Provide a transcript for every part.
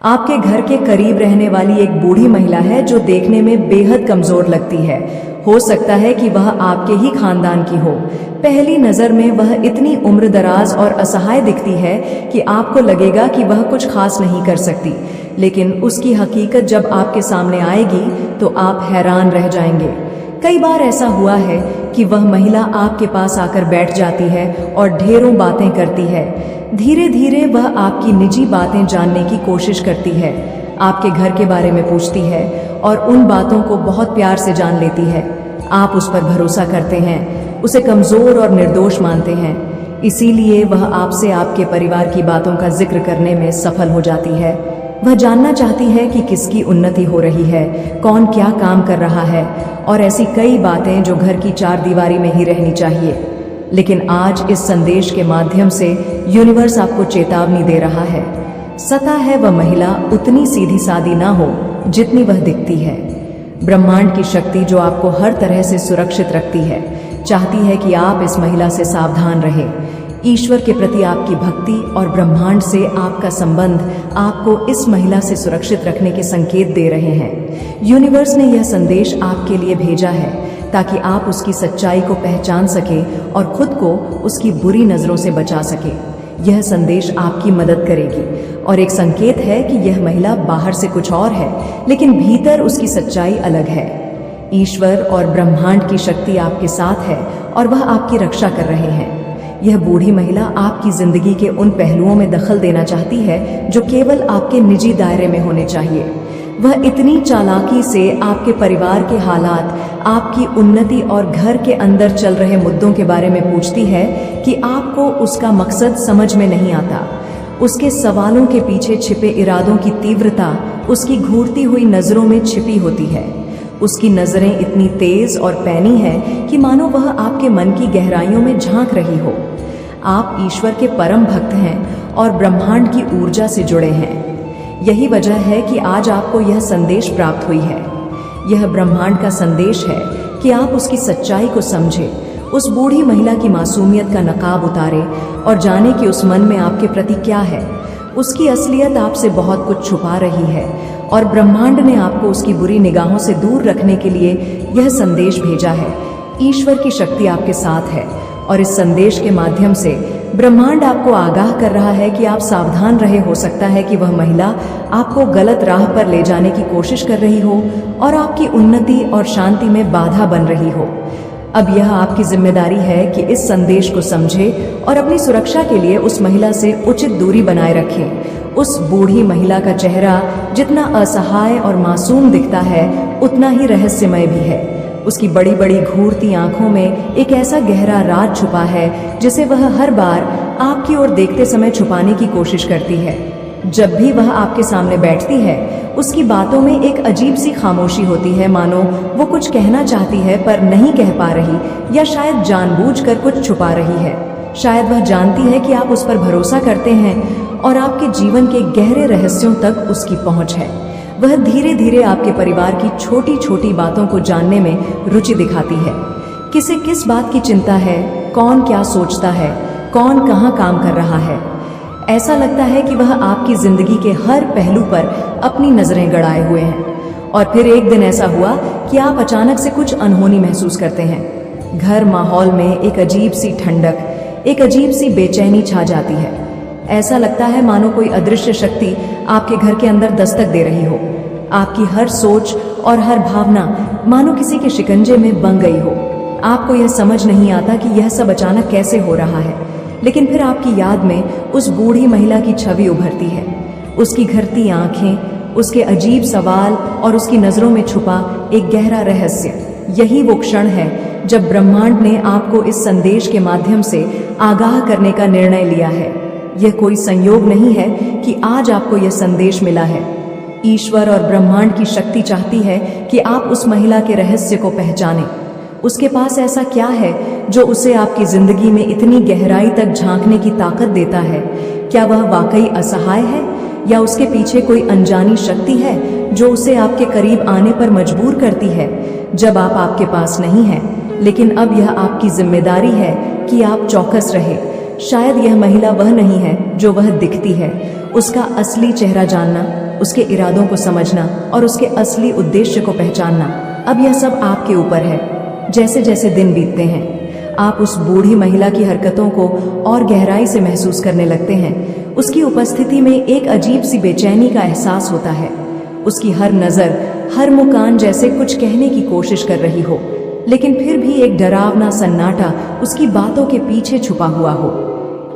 आपके घर के करीब रहने वाली एक बूढ़ी महिला है जो देखने में बेहद कमजोर लगती है। हो सकता है कि वह आपके ही खानदान की हो। पहली नजर में वह इतनी उम्रदराज और असहाय दिखती है कि आपको लगेगा कि वह कुछ खास नहीं कर सकती, लेकिन उसकी हकीकत जब आपके सामने आएगी तो आप हैरान रह जाएंगे। कई बार ऐसा हुआ है कि वह महिला आपके पास आकर बैठ जाती है और ढेरों बातें करती है। धीरे धीरे वह आपकी निजी बातें जानने की कोशिश करती है, आपके घर के बारे में पूछती है और उन बातों को बहुत प्यार से जान लेती है। आप उस पर भरोसा करते हैं, उसे कमजोर और निर्दोष मानते हैं, इसीलिए वह आपसे आपके परिवार की बातों का जिक्र करने में सफल हो जाती है। वह जानना चाहती है कि किसकी उन्नति हो रही है, कौन क्या काम कर रहा है और ऐसी कई बातें जो घर की चार दीवारी में ही रहनी चाहिए। लेकिन आज इस संदेश के माध्यम से यूनिवर्स आपको चेतावनी दे रहा है। सता है वह महिला उतनी सीधी सादी ना हो जितनी वह दिखती है। ब्रह्मांड की शक्ति जो आपको हर तरह से सुरक्षित रखती है, चाहती है कि आप इस महिला से सावधान रहें। ईश्वर के प्रति आपकी भक्ति और ब्रह्मांड से आपका संबंध आपको इस महिला से सुरक्षित रखने के संकेत दे रहे हैं। यूनिवर्स ने यह संदेश आपके लिए भेजा है ताकि आप उसकी सच्चाई को पहचान सके और खुद को उसकी बुरी नजरों से बचा सके। यह संदेश आपकी मदद करेगी और एक संकेत है कि यह महिला बाहर से कुछ और है, लेकिन भीतर उसकी सच्चाई अलग है। ईश्वर और ब्रह्मांड की शक्ति आपके साथ है और वह आपकी रक्षा कर रहे हैं। यह बूढ़ी महिला आपकी जिंदगी के उन पहलुओं में दखल देना चाहती है जो केवल आपके निजी दायरे में होने चाहिए। वह इतनी चालाकी से आपके परिवार के हालात, आपकी उन्नति और घर के अंदर चल रहे मुद्दों के बारे में पूछती है कि आपको उसका मकसद समझ में नहीं आता। उसके सवालों के पीछे छिपे इरादों की तीव्रता उसकी घूरती हुई नजरों में छिपी होती है। उसकी नजरें इतनी तेज और पैनी हैं कि मानो वह आपके मन की गहराइयों में झांक रही हो। आप ईश्वर के परम भक्त हैं और ब्रह्मांड की ऊर्जा से जुड़े हैं। यही वजह है कि आज आपको यह संदेश प्राप्त हुई है। यह ब्रह्मांड का संदेश है कि आप उसकी सच्चाई को समझें, उस बूढ़ी महिला की मासूमियत का नकाब उतारें और जाने कि उस मन में आपके प्रति क्या है। उसकी असलियत आपसे बहुत कुछ छुपा रही है और ब्रह्मांड ने आपको उसकी बुरी निगाहों से दूर रखने के लिए यह संदेश भेजा है। ईश्वर की शक्ति आपके साथ है और इस संदेश के माध्यम से ब्रह्मांड आपको आगाह कर रहा है कि आप सावधान रहे। हो सकता है कि वह महिला आपको गलत राह पर ले जाने की कोशिश कर रही हो और आपकी उन्नति और शांति में बाधा बन रही हो। अब यह आपकी जिम्मेदारी है कि इस संदेश को समझें और अपनी सुरक्षा के लिए उस महिला से उचित दूरी बनाए रखें। उस बूढ़ी महिला का चेहरा जितना असहाय और मासूम दिखता है, उतना ही रहस्यमय भी है। उसकी बड़ी बड़ी घूरती आंखों में एक ऐसा गहरा राज छुपा है जिसे वह हर बार आपकी ओर देखते समय छुपाने की कोशिश करती है। जब भी वह आपके सामने बैठती है, उसकी बातों में एक अजीब सी खामोशी होती है, मानो वो कुछ कहना चाहती है पर नहीं कह पा रही, या शायद जानबूझकर कुछ छुपा रही है। शायद वह जानती है कि आप उस पर भरोसा करते हैं और आपके जीवन के गहरे रहस्यों तक उसकी पहुंच है। वह धीरे धीरे आपके परिवार की छोटी छोटी बातों को जानने में रुचि दिखाती है। किसे किस बात की चिंता है, कौन क्या सोचता है, कौन कहाँ काम कर रहा है। ऐसा लगता है कि वह आपकी जिंदगी के हर पहलू पर अपनी नजरें गड़ाए हुए हैं। और फिर एक दिन ऐसा हुआ कि आप अचानक से कुछ अनहोनी महसूस करते हैं। घर माहौल में एक अजीब सी ठंडक, एक अजीब सी बेचैनी छा जाती है। ऐसा लगता है मानो कोई अदृश्य शक्ति आपके घर के अंदर दस्तक दे रही हो। आपकी हर सोच और हर भावना मानो किसी के शिकंजे में बंध गई हो। आपको यह समझ नहीं आता कि यह सब अचानक कैसे हो रहा है, लेकिन फिर आपकी याद में उस बूढ़ी महिला की छवि उभरती है। उसकी घरती आंखें, उसके अजीब सवाल और उसकी नजरों में छुपा एक गहरा रहस्य। यही वो क्षण है जब ब्रह्मांड ने आपको इस संदेश के माध्यम से आगाह करने का निर्णय लिया है। यह कोई संयोग नहीं है कि आज आपको यह संदेश मिला है। ईश्वर और ब्रह्मांड की शक्ति चाहती है कि आप उस महिला के रहस्य को पहचानें। उसके पास ऐसा क्या है जो उसे आपकी जिंदगी में इतनी गहराई तक झांकने की ताकत देता है? क्या वह वाकई असहाय है या उसके पीछे कोई अनजानी शक्ति है जो उसे आपके करीब आने पर मजबूर करती है जब आप आपके पास नहीं हैं? लेकिन अब यह आपकी जिम्मेदारी है कि आप चौकस रहे। शायद यह महिला वह नहीं है जो वह दिखती है। उसका असली चेहरा जानना उसके इरादों को समझना और उसके असली उद्देश्य को पहचानना, अब यह सब आपके ऊपर है। जैसे जैसे दिन बीतते हैं आप उस बूढ़ी महिला की हरकतों को और गहराई से महसूस करने लगते हैं। उसकी उपस्थिति में एक अजीब सी बेचैनी का एहसास होता है। उसकी हर नज़र, हर मुस्कान जैसे कुछ कहने की कोशिश कर रही हो, लेकिन फिर भी एक डरावना सन्नाटा उसकी बातों के पीछे छुपा हुआ हो।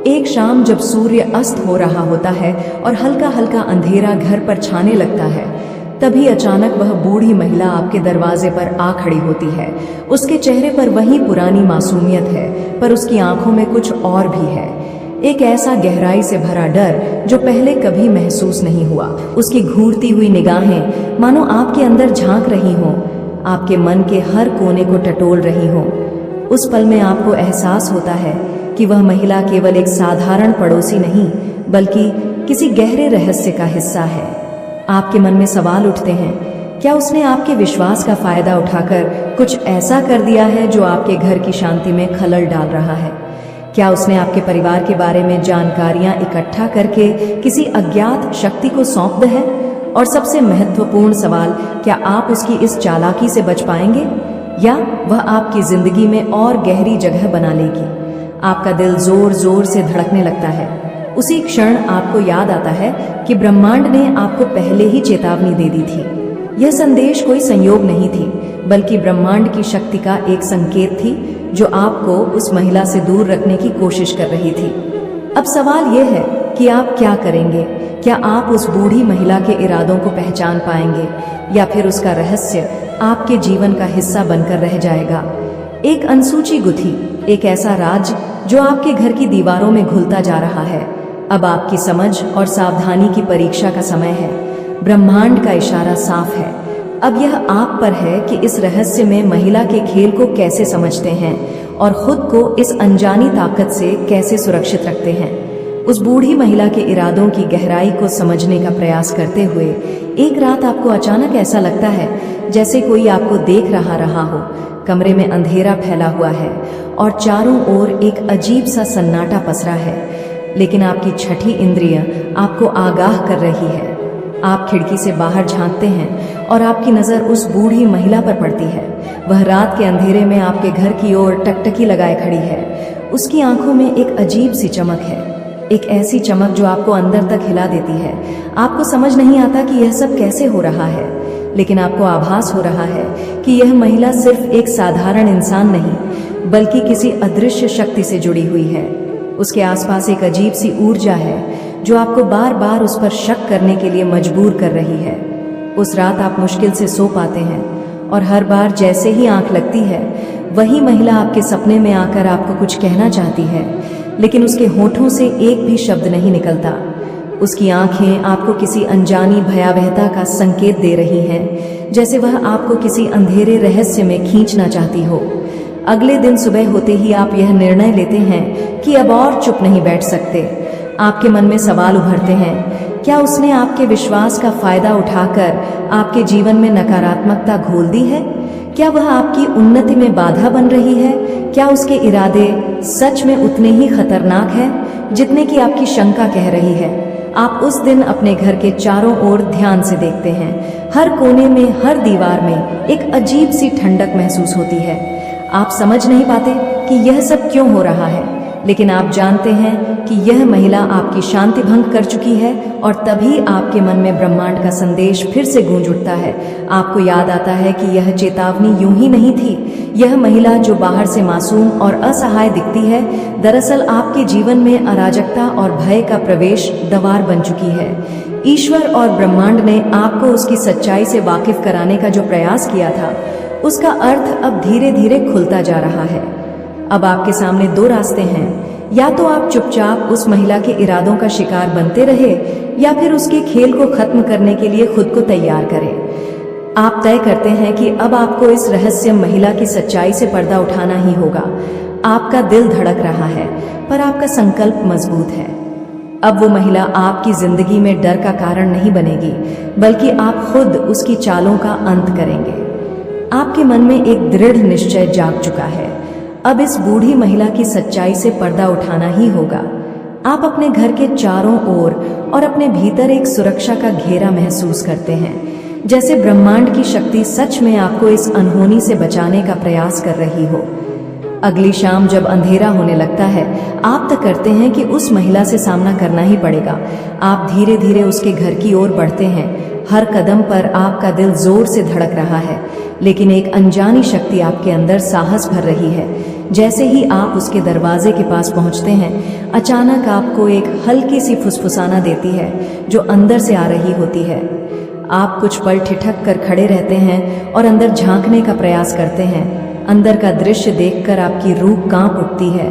एक शाम जब सूर्य अस्त हो रहा होता है और हल्का हल्का अंधेरा घर पर छाने लगता है, तभी अचानक वह बूढ़ी महिला आपके दरवाजे पर आ खड़ी होती है। उसके चेहरे पर वही पुरानी मासूमियत है, पर उसकी आंखों में कुछ और भी है, एक ऐसा गहराई से भरा डर जो पहले कभी महसूस नहीं हुआ। उसकी घूरती हुई निगाहें मानो आपके अंदर झांक रही हों, आपके मन के हर कोने को टटोल रही हों। उस पल में आपको एहसास होता है कि वह महिला केवल एक साधारण पड़ोसी नहीं, बल्कि किसी गहरे रहस्य का हिस्सा है। आपके मन में सवाल उठते हैं, क्या उसने आपके विश्वास का फायदा उठाकर कुछ ऐसा कर दिया है जो आपके घर की शांति में खलल डाल रहा है? क्या उसने आपके परिवार के बारे में जानकारियां इकट्ठा करके किसी अज्ञात शक्ति को सौंप दी है? और सबसे महत्वपूर्ण सवाल, क्या आप उसकी इस चालाकी से बच पाएंगे या वह आपकी जिंदगी में और गहरी जगह बना लेगी? आपका दिल जोर जोर से धड़कने लगता है। उसी क्षण आपको याद आता है कि ब्रह्मांड ने आपको पहले ही चेतावनी दे दी थी। यह संदेश कोई संयोग नहीं थी, बल्कि ब्रह्मांड की शक्ति का एक संकेत थी जो आपको उस महिला से दूर रखने की कोशिश कर रही थी। अब सवाल यह है कि आप क्या करेंगे? क्या आप उस बूढ़ी महिला के इरादों को पहचान पाएंगे या फिर उसका रहस्य आपके जीवन का हिस्सा बनकर रह जाएगा? एक अनसुची गुत्थी, एक ऐसा राज जो आपके घर की दीवारों में घुलता जा रहा है। अब आपकी समझ और सावधानी की परीक्षा का समय है। ब्रह्मांड का इशारा साफ है। अब यह आप पर है कि इस रहस्य में महिला के खेल को कैसे समझते हैं और खुद को इस अनजानी ताकत से कैसे सुरक्षित रखते हैं। उस बूढ़ी महिला के इरादों की गहराई को समझने का प्रयास करते हुए एक रात आपको अचानक ऐसा लगता है जैसे कोई आपको देख रहा हो। कमरे में अंधेरा फैला हुआ है और चारों ओर एक अजीब सा सन्नाटा पसरा है, लेकिन आपकी छठी इंद्रिय आपको आगाह कर रही है। आप खिड़की से बाहर झांकते हैं और आपकी नज़र उस बूढ़ी महिला पर पड़ती है। वह रात के अंधेरे में आपके घर की ओर टकटकी लगाए खड़ी है। उसकी आंखों में एक अजीब सी चमक है, एक ऐसी चमक जो आपको अंदर तक हिला देती है। आपको समझ नहीं आता कि यह सब कैसे हो रहा है, लेकिन आपको आभास हो रहा है कि यह महिला सिर्फ एक साधारण इंसान नहीं, बल्कि किसी अदृश्य शक्ति से जुड़ी हुई है। उसके आसपास एक अजीब सी ऊर्जा है जो आपको बार बार उस पर शक करने के लिए मजबूर कर रही है। उस रात आप मुश्किल से सो पाते हैं और हर बार जैसे ही आंख लगती है, वही महिला आपके सपने में आकर आपको कुछ कहना चाहती है, लेकिन उसके होठों से एक भी शब्द नहीं निकलता। उसकी आंखें आपको किसी अनजानी भयावहता का संकेत दे रही हैं, जैसे वह आपको किसी अंधेरे रहस्य में खींचना चाहती हो। अगले दिन सुबह होते ही आप यह निर्णय लेते हैं कि अब और चुप नहीं बैठ सकते। आपके मन में सवाल उभरते हैं, क्या उसने आपके विश्वास का फायदा उठाकर आपके जीवन में नकारात्मकता घोल दी है? क्या वह आपकी उन्नति में बाधा बन रही है? क्या उसके इरादे सच में उतने ही खतरनाक हैं जितने कि आपकी शंका कह रही है? आप उस दिन अपने घर के चारों ओर ध्यान से देखते हैं। हर कोने में, हर दीवार में एक अजीब सी ठंडक महसूस होती है। आप समझ नहीं पाते कि यह सब क्यों हो रहा है, लेकिन आप जानते हैं कि यह महिला आपकी शांति भंग कर चुकी है और तभी आपके मन में ब्रह्मांड का संदेश फिर से गूंज उठता है। आपको याद आता है कि यह चेतावनी यूं ही नहीं थी। यह महिला जो बाहर से मासूम और असहाय दिखती है, दरअसल आपके जीवन में अराजकता और भय का प्रवेश द्वार बन चुकी है। ईश्वर और ब्रह्मांड ने आपको उसकी सच्चाई से वाकिफ कराने का जो प्रयास किया था, उसका अर्थ अब धीरे धीरे खुलता जा रहा है। अब आपके सामने दो रास्ते हैं, या तो आप चुपचाप उस महिला के इरादों का शिकार बनते रहे या फिर उसके खेल को खत्म करने के लिए खुद को तैयार करें। आप तय करते हैं कि अब आपको इस रहस्य महिला की सच्चाई से पर्दा उठाना ही होगा। आपका दिल धड़क रहा है, पर आपका संकल्प मजबूत है। अब वो महिला आपकी जिंदगी में डर का कारण नहीं बनेगी, बल्कि आप खुद उसकी चालों का अंत करेंगे। आपके मन में एक दृढ़ निश्चय जाग चुका है। अब इस बूढ़ी महिला की सच्चाई से पर्दा उठाना ही होगा। आप अपने घर के चारों ओर और अपने भीतर एक सुरक्षा का घेरा महसूस करते हैं, जैसे ब्रह्मांड की शक्ति सच में आपको इस अनहोनी से बचाने का प्रयास कर रही हो। अगली शाम जब अंधेरा होने लगता है, आप तय करते हैं कि उस महिला से सामना करना ही पड़ेगा। आप धीरे धीरे उसके घर की ओर बढ़ते हैं। हर कदम पर आपका दिल जोर से धड़क रहा है, लेकिन एक अनजानी शक्ति आपके अंदर साहस भर रही है। जैसे ही आप उसके दरवाजे के पास पहुंचते हैं, अचानक आपको एक हल्की सी फुसफुसाना देती है जो अंदर से आ रही होती है। आप कुछ पल ठिठक कर खड़े रहते हैं और अंदर झांकने का प्रयास करते हैं। अंदर का दृश्य देखकर आपकी रूह कांप उठती है।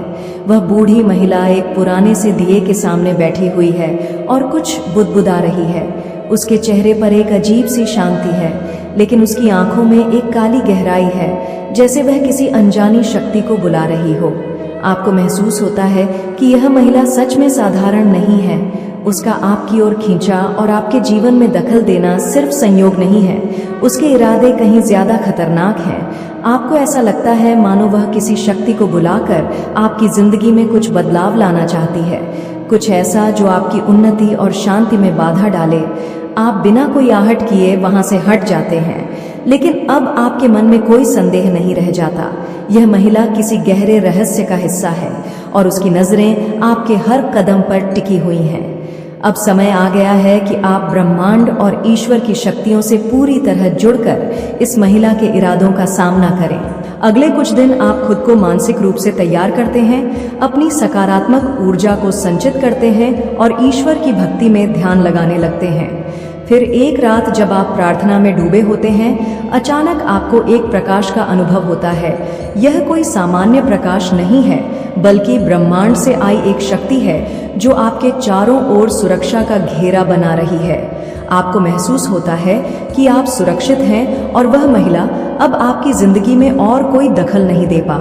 वह बूढ़ी महिला एक पुराने से दिए के सामने बैठी हुई है और कुछ बुदबुदा रही है। उसके चेहरे पर एक अजीब सी शांति है, लेकिन उसकी आंखों में एक काली गहराई है, जैसे वह किसी अनजानी शक्ति को बुला रही हो। आपको महसूस होता है कि यह महिला सच में साधारण नहीं है। उसका आपकी ओर खींचा और आपके जीवन में दखल देना सिर्फ संयोग नहीं है, उसके इरादे कहीं ज्यादा खतरनाक हैं। आपको ऐसा लगता है मानो वह किसी शक्ति को बुलाकर आपकी जिंदगी में कुछ बदलाव लाना चाहती है, कुछ ऐसा जो आपकी उन्नति और शांति में बाधा डाले। आप बिना कोई आहट किए वहां से हट जाते हैं, लेकिन अब आपके मन में कोई संदेह नहीं रह जाता। यह महिला किसी गहरे रहस्य का हिस्सा है और उसकी नजरें आपके हर कदम पर टिकी हुई हैं। अब समय आ गया है कि आप ब्रह्मांड और ईश्वर की शक्तियों से पूरी तरह जुड़कर इस महिला के इरादों का सामना करें। अगले कुछ दिन आप खुद को मानसिक रूप से तैयार करते हैं, अपनी सकारात्मक ऊर्जा को संचित करते हैं और ईश्वर की भक्ति में ध्यान लगाने लगते हैं। फिर एक रात जब आप प्रार्थना में डूबे होते हैं, अचानक आपको एक प्रकाश का अनुभव होता है। यह कोई सामान्य प्रकाश नहीं है, बल्कि ब्रह्मांड से आई एक शक्ति है जो आपके चारों ओर सुरक्षा का घेरा बना रही है। आपको महसूस होता है कि आप सुरक्षित हैं और वह महिला अब आपकी जिंदगी में और कोई दखल नहीं दे पा।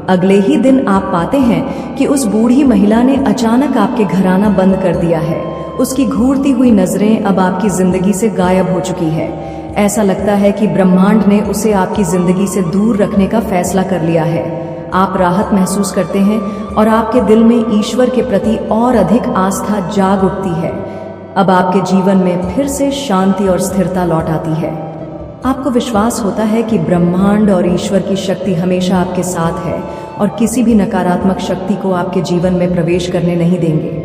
अगले ही दिन आप पाते हैं कि उस बूढ़ी महिला ने अचानक आपके घर आना बंद कर दिया है। उसकी घूरती हुई नजरें अब आपकी जिंदगी से गायब हो चुकी है। ऐसा लगता है कि ब्रह्मांड ने उसे आपकी जिंदगी से दूर रखने का फैसला कर लिया है। आप राहत महसूस करते हैं और आपके दिल में ईश्वर के प्रति और अधिक आस्था जाग उठती है। अब आपके जीवन में फिर से शांति और स्थिरता लौट आती है। आपको विश्वास होता है कि ब्रह्मांड और ईश्वर की शक्ति हमेशा आपके साथ है और किसी भी नकारात्मक शक्ति को आपके जीवन में प्रवेश करने नहीं देंगे।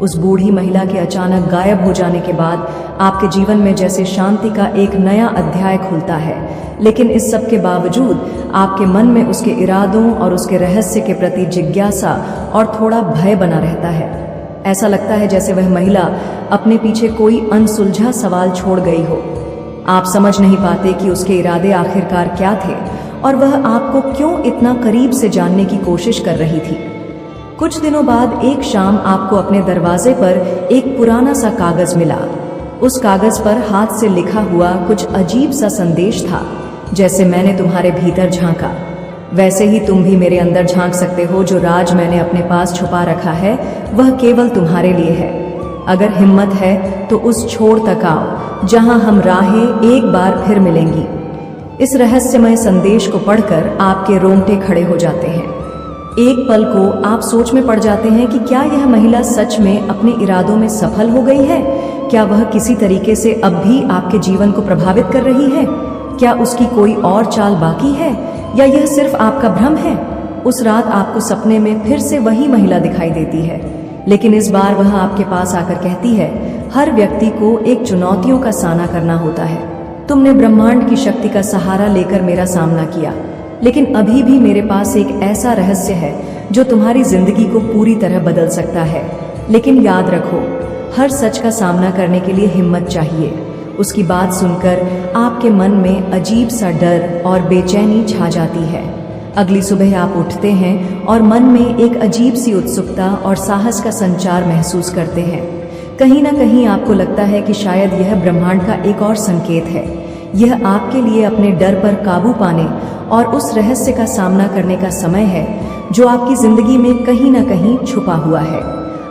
उस बूढ़ी महिला के अचानक गायब हो जाने के बाद आपके जीवन में जैसे शांति का एक नया अध्याय खुलता है, लेकिन इस सब के बावजूद आपके मन में उसके इरादों और उसके रहस्य के प्रति जिज्ञासा और थोड़ा भय बना रहता है। ऐसा लगता है जैसे वह महिला अपने पीछे कोई अनसुलझा सवाल छोड़ गई हो। आप समझ नहीं पाते कि उसके इरादे आखिरकार क्या थे और वह आपको क्यों इतना करीब से जानने की कोशिश कर रही थी। कुछ दिनों बाद एक शाम आपको अपने दरवाजे पर एक पुराना सा कागज मिला। उस कागज पर हाथ से लिखा हुआ कुछ अजीब सा संदेश था, जैसे मैंने तुम्हारे भीतर झांका, वैसे ही तुम भी मेरे अंदर झांक सकते हो। जो राज मैंने अपने पास छुपा रखा है वह केवल तुम्हारे लिए है। अगर हिम्मत है तो उस छोर तक आओ जहां हम राहें एक बार फिर मिलेंगी। इस रहस्यमय संदेश को पढ़कर आपके रोंगटे खड़े हो जाते हैं। एक पल को आप सोच में पड़ जाते हैं कि क्या यह महिला सच में अपने इरादों में सफल हो गई है? क्या वह किसी तरीके से अब भी आपके जीवन को प्रभावित कर रही है? क्या उसकी कोई और चाल बाकी है या यह सिर्फ आपका भ्रम है? उस रात आपको सपने में फिर से वही महिला दिखाई देती है, लेकिन इस बार वह आपके पास आकर कहती है, हर व्यक्ति को एक चुनौतियों का सामना करना होता है। तुमने ब्रह्मांड की शक्ति का सहारा लेकर मेरा सामना किया, लेकिन अभी भी मेरे पास एक ऐसा रहस्य है जो तुम्हारी जिंदगी को पूरी तरह बदल सकता है। लेकिन याद रखो, हर सच का सामना करने के लिए हिम्मत चाहिए। उसकी बात सुनकर आपके मन में अजीब सा डर और बेचैनी छा जाती है। अगली सुबह आप उठते हैं और मन में एक अजीब सी उत्सुकता और साहस का संचार महसूस करते हैं। कहीं ना कहीं आपको लगता है कि शायद यह ब्रह्मांड का एक और संकेत है। यह आपके लिए अपने डर पर काबू पाने और उस रहस्य का सामना करने का समय है जो आपकी जिंदगी में कहीं ना कहीं छुपा हुआ है।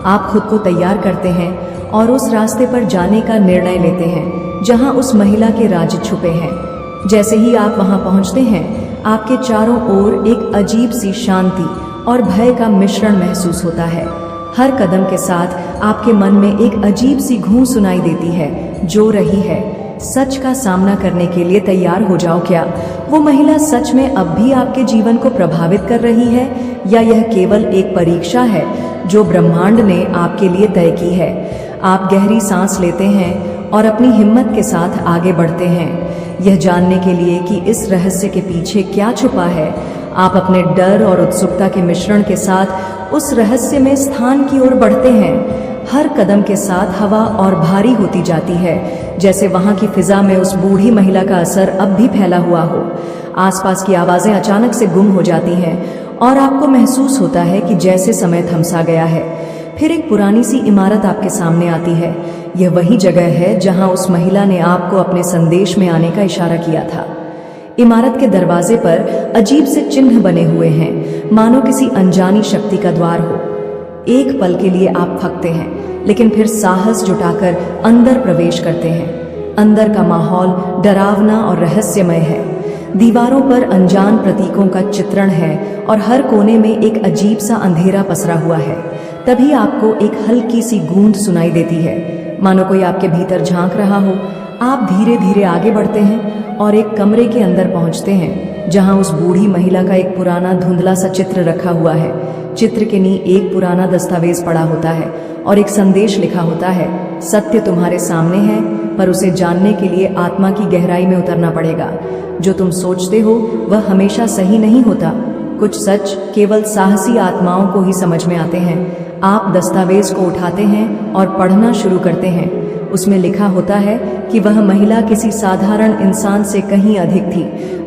आप खुद को तैयार करते हैं और उस रास्ते पर जाने का निर्णय लेते हैं जहां उस महिला के राज छुपे हैं। जैसे ही आप वहां पहुंचते हैं, आपके चारों ओर एक अजीब सी शांति और भय का मिश्रण महसूस होता है। हर कदम के साथ आपके मन में एक अजीब सी गूंज सुनाई देती है जो रही है, सच का सामना करने के लिए तैयार हो जाओ। क्या वो महिला सच में अब भी आपके जीवन को प्रभावित कर रही है, या यह केवल एक परीक्षा है जो ब्रह्मांड ने आपके लिए तय की है? आप गहरी सांस लेते हैं और अपनी हिम्मत के साथ आगे बढ़ते हैं, यह जानने के लिए कि इस रहस्य के पीछे क्या छुपा है। आप अपने डर और उत्सुकता के मिश्रण के साथ उस रहस्य में स्थान की ओर बढ़ते हैं। हर कदम के साथ हवा और भारी होती जाती है, जैसे वहां की फिजा में उस बूढ़ी महिला का असर अब भी फैला हुआ हो। आसपास की आवाजें अचानक से गुम हो जाती हैं और आपको महसूस होता है कि जैसे समय थमसा गया है। फिर एक पुरानी सी इमारत आपके सामने आती है। यह वही जगह है जहां उस महिला ने आपको अपने संदेश में आने का इशारा किया था। इमारत के दरवाजे पर अजीब से चिन्ह बने हुए हैं, मानो किसी अनजानी शक्ति का द्वार हो। एक पल के लिए आप थकते हैं, लेकिन फिर साहस जुटाकर अंदर प्रवेश करते हैं। अंदर का माहौल डरावना और रहस्यमय है। दीवारों पर अनजान प्रतीकों का चित्रण है और हर कोने में एक अजीब सा अंधेरा पसरा हुआ है। तभी आपको एक हल्की सी गूंज सुनाई देती है, मानो कोई आपके भीतर झांक रहा हो। आप धीरे धीरे आगे बढ़ते हैं और एक कमरे के अंदर पहुंचते हैं जहां उस बूढ़ी महिला का एक पुराना धुंधला सा चित्र रखा हुआ है। चित्र के नीचे एक पुराना दस्तावेज पड़ा होता है और एक संदेश लिखा होता है, सत्य तुम्हारे सामने है, पर उसे जानने के लिए आत्मा की गहराई में उतरना पड़ेगा। जो तुम सोचते हो वह हमेशा सही नहीं होता। कुछ सच केवल साहसी आत्माओं को ही समझ में आते हैं। आप दस्तावेज को उठाते हैं और पढ़ना शुरू करते हैं। उसमें लिखा होता है कि वह महिला किसी साधारण इंसान से कहीं अधिक थी।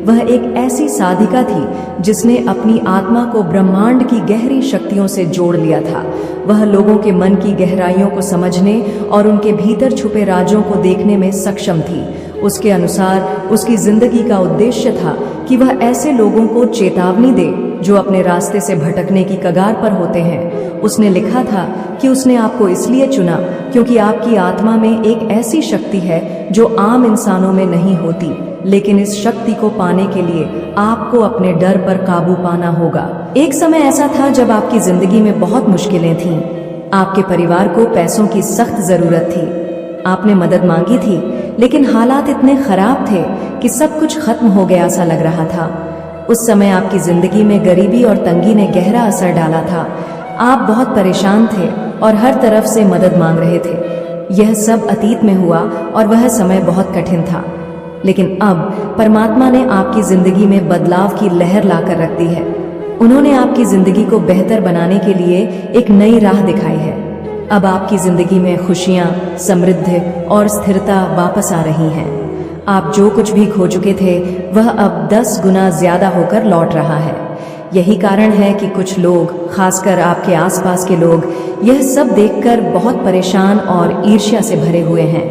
वह एक ऐसी साधिका थी जिसने अपनी आत्मा को ब्रह्मांड की गहरी शक्तियों से जोड़ लिया था। वह लोगों के मन की गहराइयों को समझने और उनके भीतर छुपे राजों को देखने में सक्षम थी। उसके अनुसार उसकी जिंदगी का उद्देश्य था कि वह ऐसे लोगों को चेतावनी दे जो अपने रास्ते से भटकने की कगार पर होते हैं। उसने लिखा था कि उसने आपको इसलिए चुना क्योंकि आपकी आत्मा में एक ऐसी शक्ति है जो आम इंसानों में नहीं होती, लेकिन इस शक्ति को पाने के लिए आपको अपने डर पर काबू पाना होगा। एक समय ऐसा था जब आपकी जिंदगी में बहुत मुश्किलें थीं। आपके परिवार को पैसों की सख्त जरूरत थी। आपने मदद मांगी थी, लेकिन हालात इतने खराब थे कि सब कुछ खत्म हो गया सा लग रहा था। उस समय आपकी जिंदगी में गरीबी और तंगी ने गहरा असर डाला था। आप बहुत परेशान थे और हर तरफ से मदद मांग रहे थे। यह सब अतीत में हुआ और वह समय बहुत कठिन था, लेकिन अब परमात्मा ने आपकी जिंदगी में बदलाव की लहर लाकर रख दी है। उन्होंने आपकी जिंदगी को बेहतर बनाने के लिए एक नई राह दिखाई है। अब आपकी जिंदगी में खुशियां, समृद्धि और स्थिरता वापस आ रही हैं। आप जो कुछ भी खो चुके थे वह अब 10 गुना ज्यादा होकर लौट रहा है। यही कारण है कि कुछ लोग, खासकर आपके आसपास के लोग, यह सब देखकर बहुत परेशान और ईर्ष्या से भरे हुए हैं।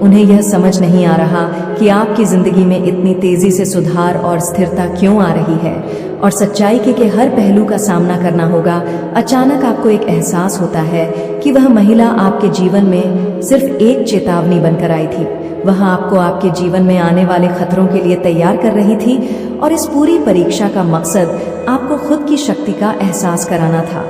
उन्हें यह समझ नहीं आ रहा कि आपकी जिंदगी में इतनी तेजी से सुधार और स्थिरता क्यों आ रही है और सच्चाई के हर पहलू का सामना करना होगा। अचानक आपको एक एहसास होता है कि वह महिला आपके जीवन में सिर्फ एक चेतावनी बनकर आई थी। वह आपको आपके जीवन में आने वाले खतरों के लिए तैयार कर रही थी और इस पूरी परीक्षा का मकसद आपको खुद की शक्ति का एहसास कराना था।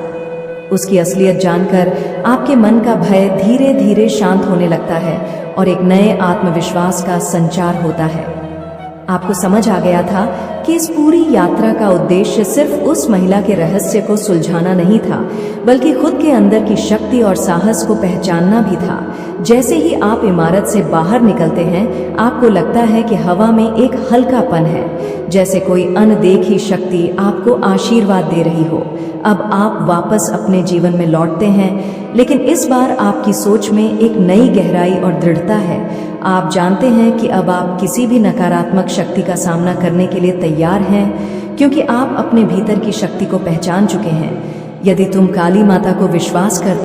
उसकी असलियत जानकर आपके मन का भय धीरे धीरे शांत होने लगता है और एक नए आत्मविश्वास का संचार होता है। आपको समझ आ गया था कि इस पूरी यात्रा का उद्देश्य सिर्फ उस महिला के रहस्य को सुलझाना नहीं था, बल्कि खुद के अंदर की शक्ति और साहस को पहचानना भी था। जैसे ही आप इमारत से बाहर निकलते हैं, आपको लगता है कि हवा में एक हल्कापन है, जैसे कोई अनदेखी शक्ति आपको आशीर्वाद दे रही हो। अब आप वापस अपने जीवन में लौटते हैं, लेकिन इस बार आपकी सोच में एक नई गहराई और दृढ़ता है। आप जानते हैं कि अब आप किसी भी नकारात्मक शक्ति का सामना करने के लिए तैयार हैं, क्योंकि आप अपने भीतर की शक्ति को पहचान चुके हैं। यदि तुम काली माता को विश्वास करते